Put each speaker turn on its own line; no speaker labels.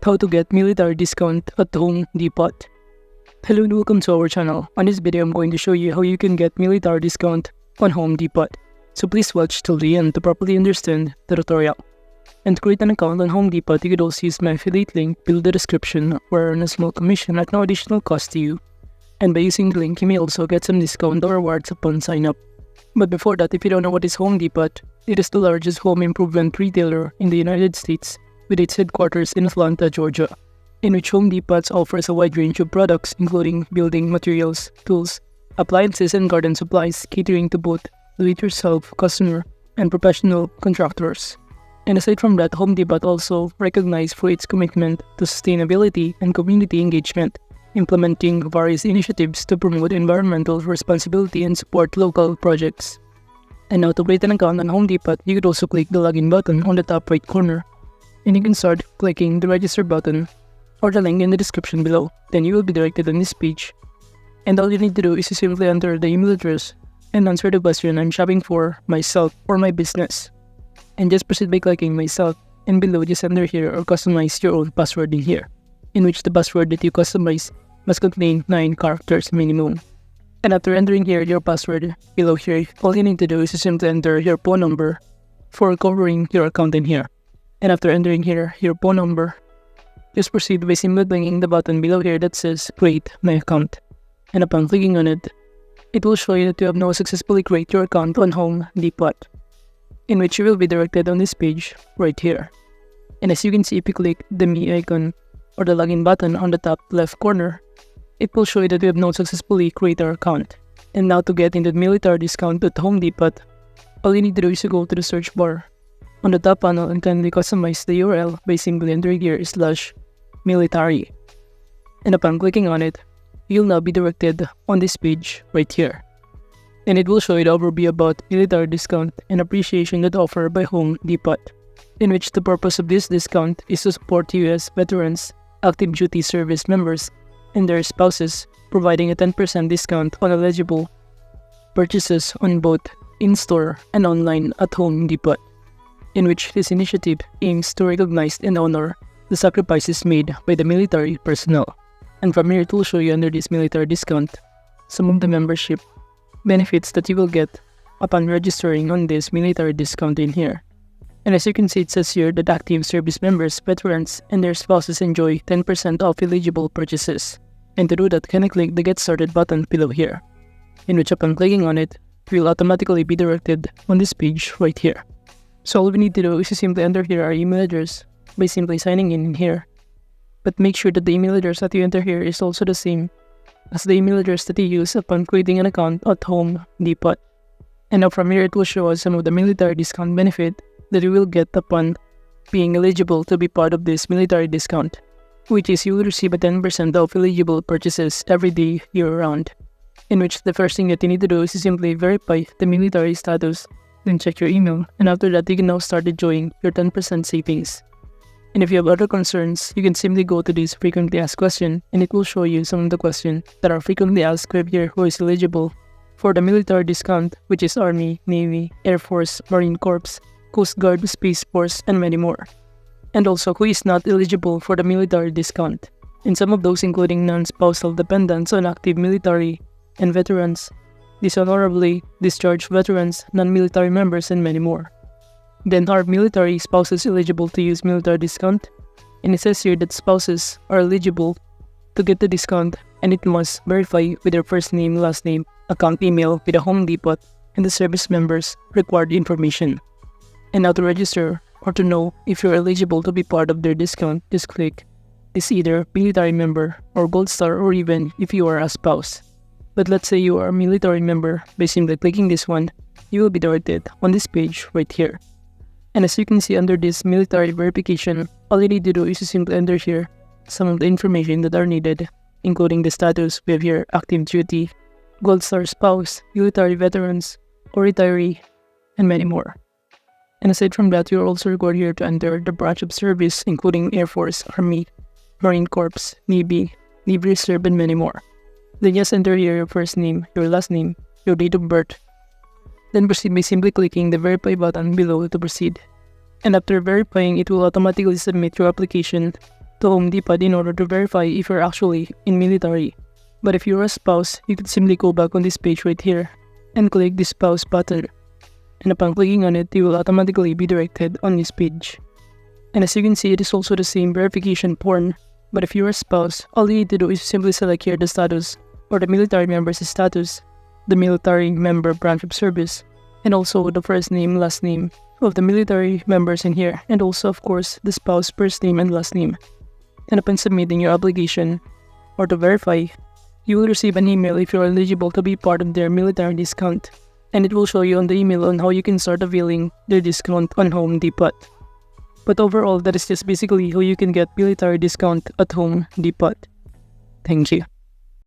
How to get military discount at Home Depot. Hello and welcome to our channel. On this video, I'm going to show you how you can get military discount on Home Depot. So please watch till the end to properly understand the tutorial. And to create an account on Home Depot, you could also use my affiliate link below the description or earn a small commission at no additional cost to you. And by using the link, you may also get some discount or rewards upon sign up. But before that, if you don't know what is Home Depot, it is the largest home improvement retailer in the United States, with its headquarters in Atlanta, Georgia, in which Home Depot offers a wide range of products including building materials, tools, appliances, and garden supplies, catering to both do-it-yourself customer and professional contractors. And aside from that, Home Depot also recognized for its commitment to sustainability and community engagement, implementing various initiatives to promote environmental responsibility and support local projects. And now to create an account on Home Depot, you could also click the login button on the top right corner. And you can start clicking the register button or the link in the description below. Then you will be directed on this page. And all you need to do is to simply enter the email address and answer the question I'm shopping for myself or my business. And just proceed by clicking myself, and below just enter here or customize your own password in here, in which the password that you customize must contain 9 characters minimum. And after entering here your password below here, all you need to do is to simply enter your phone number for covering your account in here. And after entering here your phone number, just proceed by simply clicking the button below here that says Create My Account. And upon clicking on it, it will show you that you have now successfully created your account on Home Depot, in which you will be directed on this page right here. And as you can see, if you click the Me icon or the login button on the top left corner, it will show you that you have now successfully created our account. And now to get into the military discount at Home Depot, all you need to do is to go to the search bar on the top panel and kindly customize the URL by simply entering here /military. And upon clicking on it, you'll now be directed on this page right here. And it will show you the overview about military discount and appreciation that offered by Home Depot, in which the purpose of this discount is to support U.S. veterans, active duty service members, and their spouses, providing a 10% discount on eligible purchases on both in-store and online at Home Depot, in which this initiative aims to recognize and honor the sacrifices made by the military personnel. And from here, it will show you under this military discount some of the membership benefits that you will get upon registering on this military discount in here. And as you can see, it says here that active service members, veterans, and their spouses enjoy 10% off eligible purchases. And to do that, kindly click the Get Started button below here, in which upon clicking on it, you will automatically be directed on this page right here. So all we need to do is to simply enter here our email address by simply signing in here. But make sure that the email address that you enter here is also the same as the email address that you use upon creating an account at Home Depot. And now from here, it will show us some of the military discount benefit that you will get upon being eligible to be part of this military discount, which is you will receive a 10% off eligible purchases every day year-round, in which the first thing that you need to do is to simply verify the military status, then check your email, and after that you can now start enjoying your 10% savings. And if you have other concerns, you can simply go to this frequently asked question, and it will show you some of the questions that are frequently asked right here who is eligible for the military discount, which is Army, Navy, Air Force, Marine Corps, Coast Guard, Space Force, and many more. And also who is not eligible for the military discount, and some of those including non-spousal dependents on active military and veterans, dishonorably discharged veterans, non-military members, and many more. Then are military spouses eligible to use military discount? And it says here that spouses are eligible to get the discount, and it must verify with their first name, last name, account email with a Home Depot, and the service members' required information. And now to register or to know if you're eligible to be part of their discount, just click this either military member or gold star, or even if you are a spouse. But let's say you are a military member, by simply clicking this one, you will be directed on this page right here. And as you can see under this military verification, all you need to do is to simply enter here some of the information that are needed, including the status. We have here active duty, gold star spouse, military veterans, or retiree, and many more. And aside from that, you are also required here to enter the branch of service, including Air Force, Army, Marine Corps, Navy, Navy Reserve, and many more. Then just enter here your first name, your last name, your date of birth. Then proceed by simply clicking the Verify button below to proceed. And after verifying, it will automatically submit your application to Home Depot in order to verify if you're actually in military. But if you're a spouse, you could simply go back on this page right here and click the spouse button. And upon clicking on it, you will automatically be directed on this page. And as you can see, it is also the same verification form. But if you're a spouse, all you need to do is simply select here the status or the military member's status, the military member branch of service, and also the first name, last name of the military members in here, and also of course the spouse first name and last name. And upon submitting your application or to verify, you will receive an email if you are eligible to be part of their military discount, and it will show you on the email on how you can start availing their discount on Home Depot. But overall, that is just basically how you can get military discount at Home Depot. Thank you.